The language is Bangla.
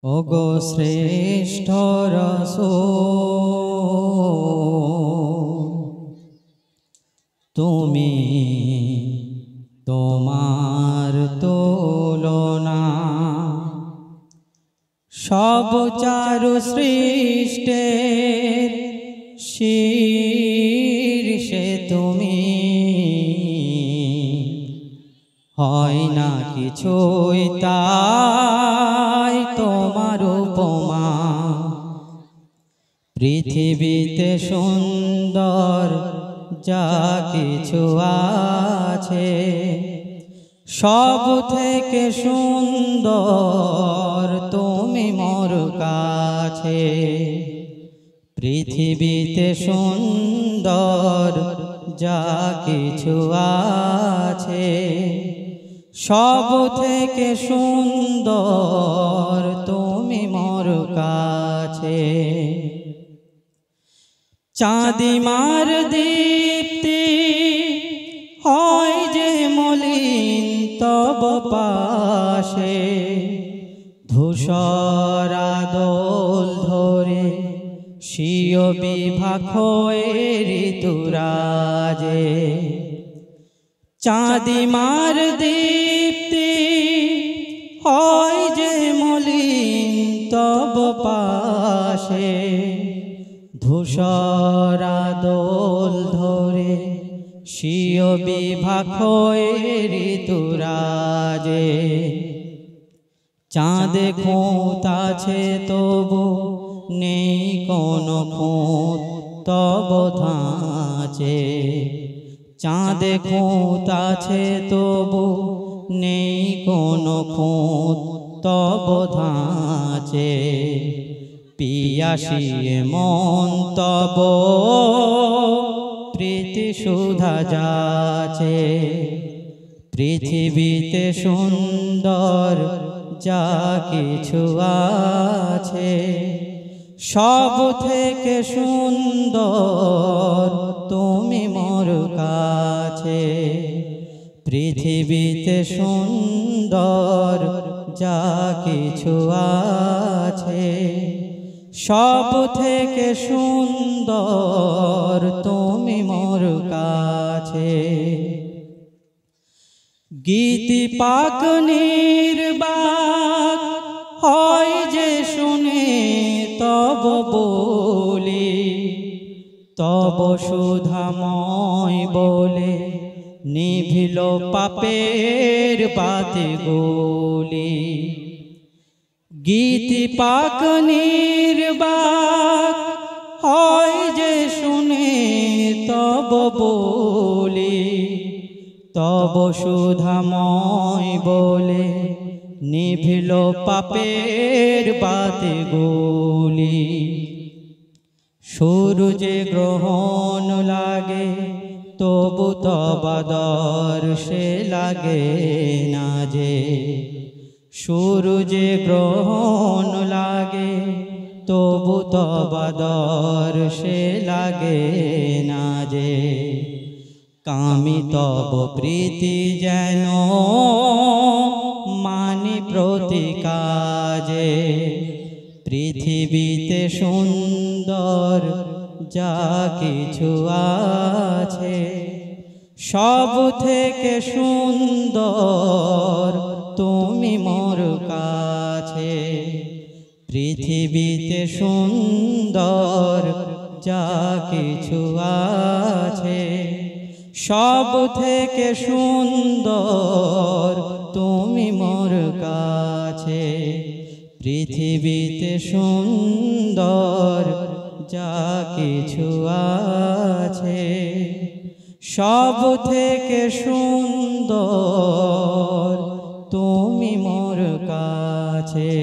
ওগো শ্রেষ্ঠ রাসূল, তুমি তোমার তুলনা সব চারু সৃষ্টের শীর্ষে তুমি, হয় না কিছুই তাই তোমার উপমা। পৃথিবীতে সুন্দর যা কিছু আছে, সব থেকে সুন্দর তুমি মোর কাছে। পৃথিবীতে সুন্দর যা কিছু আছে, সব থেকে সুন্দর তুমি মোর কাছে। চাঁদিমার দীপ্তি হয় যে মলিন তব পাশে, ধূসর আদল ধরে স্বীয় বিভা হয়ে ঋতুরাজে। চাঁদিমার দীপ্তি হয় যে মলিন তব পাশে, ধূসর আদল ধরে স্বীয় বিভা হয়ে ঋতুরাজে। চাঁদে খুঁত আছে তবু নেই কোনো খুঁত তব ধাঁচে। চাঁদে খুঁত আছে তবু নেই কোনো খুঁত তব ধাঁচে। পিয়াসিয়ে মন তব প্রীতি সুধা যাচে। পৃথিবীতে সুন্দর যা কিছু আছে, সব থেকে সুন্দর তুমি মোর কাছে। পৃথিবীতে সুন্দর যা কিছু আছে, সব থেকে সুন্দর তুমি মোর কাছে। গীতি পাক নির্বাক হয় যে শুনে তব বলি, তব সুধাময় বলে নিভিল পাপের বাতিগুলি। গীতি পাক নির্বাক হয় যে শুনে তব বলি, তব সুধাময় বলে নিভিল পাপের বাতিগুলি। সূর্যে গ্রহণ লাগে তবু তবাদর্শে লাগে না যে। সূর্যে গ্রহণ লাগে তবু তবাদর্শে লাগে না যে। কামি তব প্রীতি যেন মানি প্রতি কাজে। পৃথিবীতে সুন্দর যা কিছু আছে, সব থেকে সুন্দর তুমি মোর কাছে। পৃথিবীতে সুন্দর যা কিছু আছে, সব থেকে সুন্দর তুমি মোর কাছে। পৃথিবীতে সুন্দর যা কিছু আছে, সব থেকে সুন্দর তুমি মোর কাছে।